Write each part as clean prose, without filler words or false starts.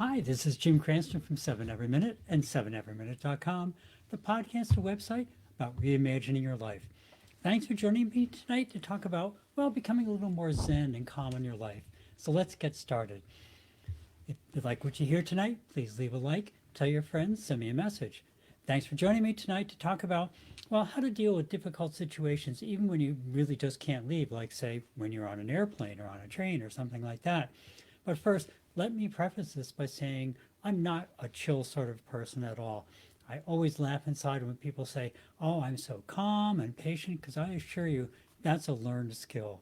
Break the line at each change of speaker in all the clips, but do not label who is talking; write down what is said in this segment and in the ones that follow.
Hi, this is Jim Cranston from 7 Every Minute and 7everyminute.com, the podcast and website about reimagining your life. Thanks for joining me tonight to talk about, well, becoming a little more zen and calm in your life. So let's get started. If you like what you hear tonight, please leave a like, tell your friends, send me a message. Thanks for joining me tonight to talk about, well, how to deal with difficult situations even when you really just can't leave, like, say, when you're on an airplane or on a train or something like that. But first, let me preface this by saying I'm not a chill sort of person at all. I always laugh inside when people say, "Oh, I'm so calm and patient," because I assure you that's a learned skill.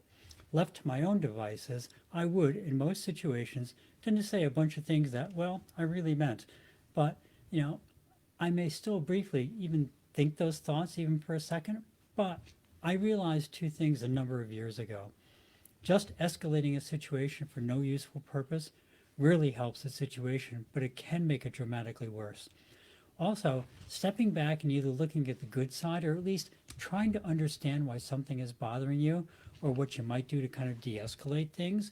Left to my own devices, I would, in most situations, tend to say a bunch of things that, well, I really meant. But, you know, I may still briefly even think those thoughts, even for a second. But I realized two things a number of years ago. Just escalating a situation for no useful purpose rarely helps the situation, but it can make it dramatically worse. Also, stepping back and either looking at the good side or at least trying to understand why something is bothering you or what you might do to kind of de escalate things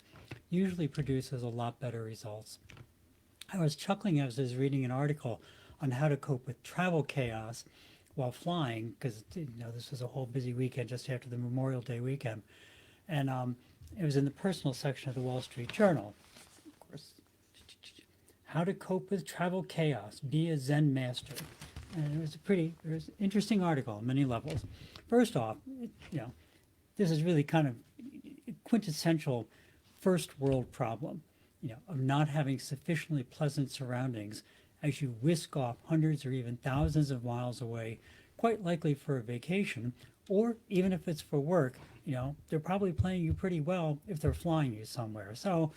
usually produces a lot better results. I was chuckling as I was reading an article on how to cope with travel chaos while flying because this was a whole busy weekend just after the Memorial Day weekend. And it was in the personal section of the Wall Street Journal. Of course, how to cope with travel chaos, be a Zen master. And it was an interesting article on many levels. First off, this is really kind of a quintessential first world problem, of not having sufficiently pleasant surroundings as you whisk off hundreds or even thousands of miles away, quite likely for a vacation, or even if it's for work, they're probably playing you pretty well if they're flying you somewhere. So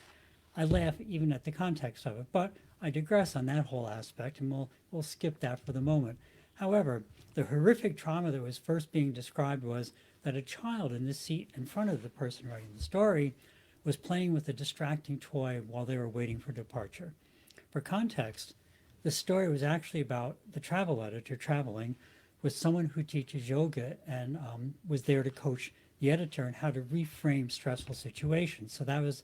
I laugh even at the context of it, but I digress on that whole aspect, and we'll skip that for the moment. However, the horrific trauma that was first being described was that a child in the seat in front of the person writing the story was playing with a distracting toy while they were waiting for departure. For context, the story was actually about the travel editor traveling with someone who teaches yoga and was there to coach the editor on how to reframe stressful situations. So that was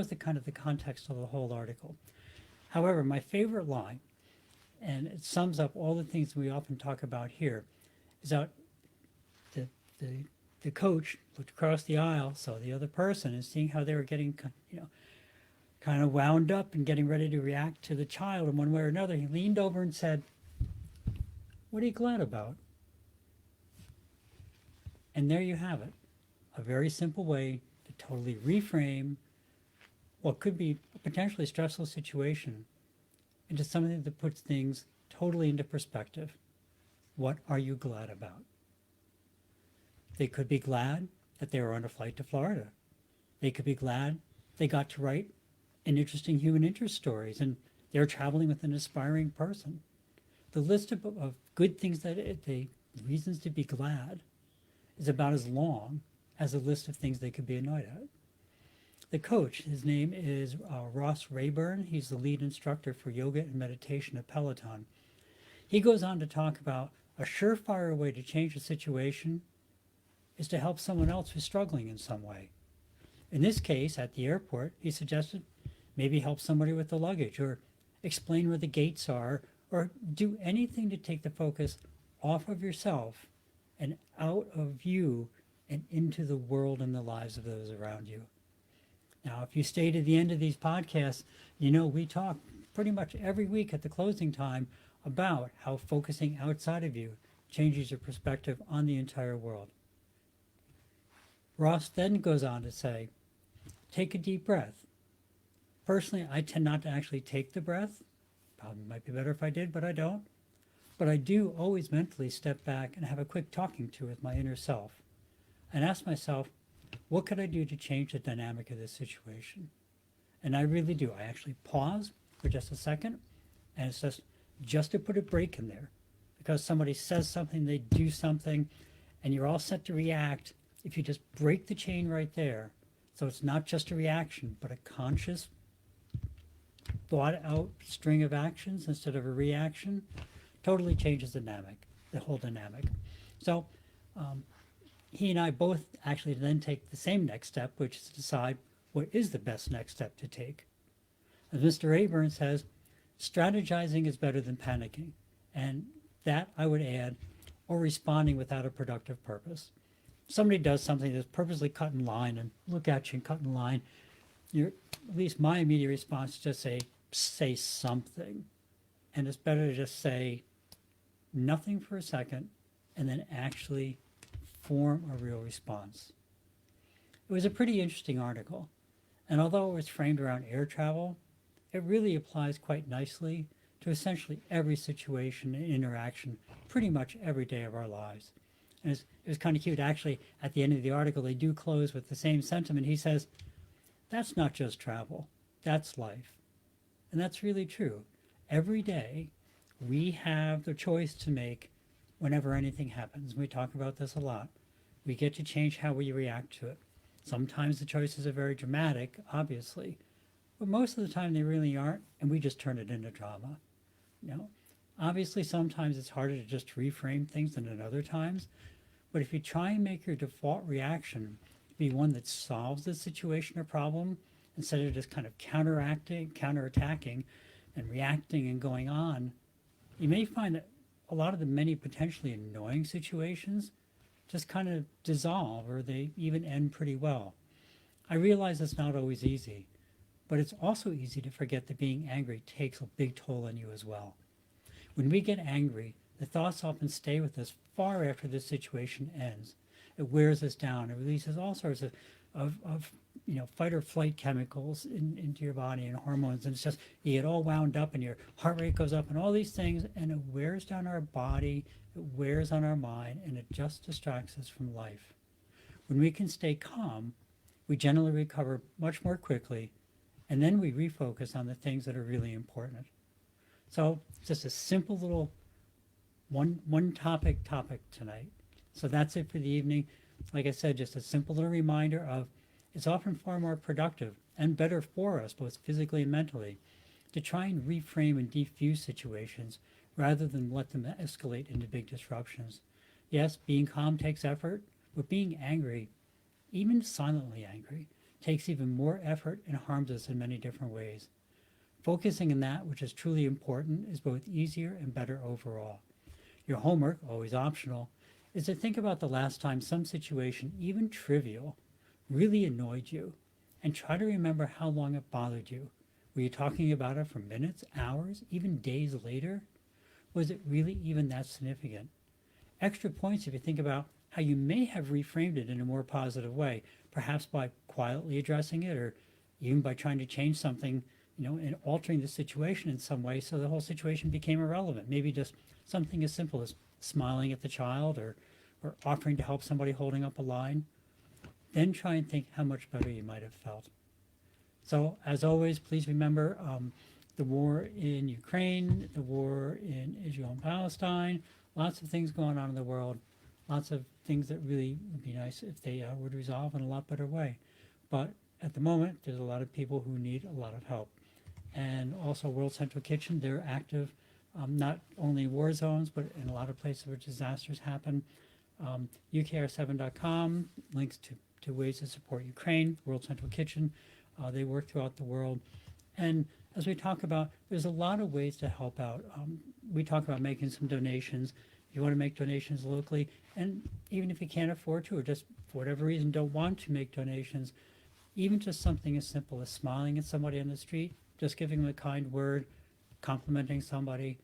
the kind of the context of the whole article. However, my favorite line, and it sums up all the things we often talk about here, is that the, the, the coach looked across the aisle, so the other person, and seeing how they were getting, kind of wound up and getting ready to react to the child in one way or another, he leaned over and said, "What are you glad about?" And there you have it, a very simple way to totally reframe what could be a potentially stressful situation into something that puts things totally into perspective. What are you glad about? They could be glad that they were on a flight to Florida. They could be glad they got to write an interesting human interest stories and they're traveling with an aspiring person. The list of good things the reasons to be glad is about as long as a list of things they could be annoyed at. The coach, his name is Ross Rayburn. He's the lead instructor for yoga and meditation at Peloton. He goes on to talk about a surefire way to change a situation is to help someone else who's struggling in some way. In this case, at the airport, he suggested maybe help somebody with the luggage or explain where the gates are or do anything to take the focus off of yourself and out of you and into the world and the lives of those around you. Now, if you stay to the end of these podcasts, we talk pretty much every week at the closing time about how focusing outside of you changes your perspective on the entire world. Ross then goes on to say, take a deep breath. Personally, I tend not to actually take the breath. Probably might be better if I did, but I don't. But I do always mentally step back and have a quick talking to with my inner self and ask myself, what could I do to change the dynamic of this situation? And I really do. I actually pause for just a second, and it's just to put a break in there. Because somebody says something, they do something, and you're all set to react. If you just break the chain right there, so it's not just a reaction, but a conscious, thought out string of actions instead of a reaction, totally changes the whole dynamic. So he and I both actually then take the same next step, which is to decide what is the best next step to take. As Mr. Rayburn says, Strategizing is better than panicking. And that I would add, or responding without a productive purpose. Somebody does something that's purposely cut in line and look at you and cut in line, you're, at least my immediate response is just say something. And it's better to just say nothing for a second and then actually form a real response. It was a pretty interesting article. And although it was framed around air travel, it really applies quite nicely to essentially every situation and interaction pretty much every day of our lives. And it was kind of cute. Actually, at the end of the article, they do close with the same sentiment. He says, that's not just travel, that's life. And that's really true. Every day, we have the choice to make whenever anything happens. We talk about this a lot. We get to change how we react to it. Sometimes the choices are very dramatic, obviously, but most of the time they really aren't, and we just turn it into drama. You know, obviously sometimes it's harder to just reframe things than at other times, but if you try and make your default reaction be one that solves the situation or problem instead of just kind of counterattacking and reacting and going on, you may find that a lot of the many potentially annoying situations just kind of dissolve or they even end pretty well. I realize it's not always easy, but it's also easy to forget that being angry takes a big toll on you as well. When we get angry, the thoughts often stay with us far after the situation ends. It wears us down. It releases all sorts of fight or flight chemicals into your body and hormones. And it's just, you get all wound up and your heart rate goes up and all these things, and it wears down our body, it wears on our mind, and it just distracts us from life. When we can stay calm, we generally recover much more quickly, and then we refocus on the things that are really important. So just a simple little one topic tonight. So that's it for the evening. Like I said, just a simple little reminder of it's often far more productive and better for us, both physically and mentally, to try and reframe and defuse situations rather than let them escalate into big disruptions. Yes, being calm takes effort, but being angry, even silently angry, takes even more effort and harms us in many different ways. Focusing on that which is truly important is both easier and better overall. Your homework, always optional, is to think about the last time some situation, even trivial, really annoyed you, and try to remember how long it bothered you. Were you talking about it for minutes, hours, even days later? Was it really even that significant? Extra points if you think about how you may have reframed it in a more positive way, perhaps by quietly addressing it or even by trying to change something, and altering the situation in some way so the whole situation became irrelevant. Maybe just something as simple as smiling at the child or offering to help somebody holding up a line. Then try and think how much better you might have felt. So as always, please remember the war in Ukraine, the war in Israel and Palestine, lots of things going on in the world, lots of things that really would be nice if they would resolve in a lot better way. But at the moment, there's a lot of people who need a lot of help. And also World Central Kitchen, they're active not only in war zones, but in a lot of places where disasters happen. UKR7.com, links to ways to support Ukraine, World Central Kitchen. They work throughout the world. And as we talk about, there's a lot of ways to help out. We talk about making some donations. If you want to make donations locally, and even if you can't afford to, or just for whatever reason don't want to make donations, even just something as simple as smiling at somebody on the street, just giving them a kind word, complimenting somebody,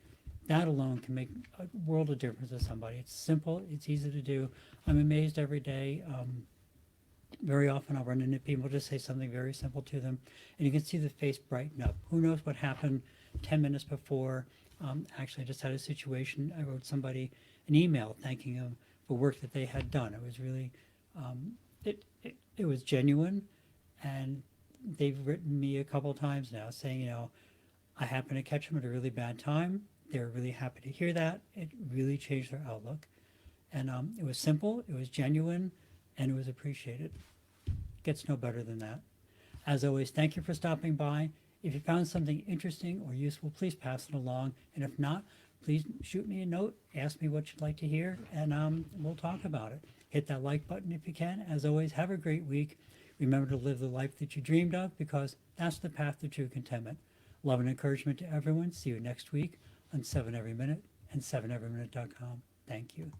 that alone can make a world of difference to somebody. It's simple, it's easy to do. I'm amazed every day. Very often I'll run into people, just say something very simple to them, and you can see the face brighten up. Who knows what happened 10 minutes before. Actually, I just had a situation. I wrote somebody an email thanking them for work that they had done. It was really, it was genuine, and they've written me a couple times now saying, I happened to catch them at a really bad time. They're really happy to hear that. It really changed their outlook. And it was simple, it was genuine, and it was appreciated. Gets no better than that. As always, thank you for stopping by. If you found something interesting or useful, please pass it along. And if not, please shoot me a note, ask me what you'd like to hear, and we'll talk about it. Hit that like button if you can. As always, have a great week. Remember to live the life that you dreamed of, because that's the path to true contentment. Love and encouragement to everyone. See you next week on 7 Every Minute and 7everyminute.com. Thank you.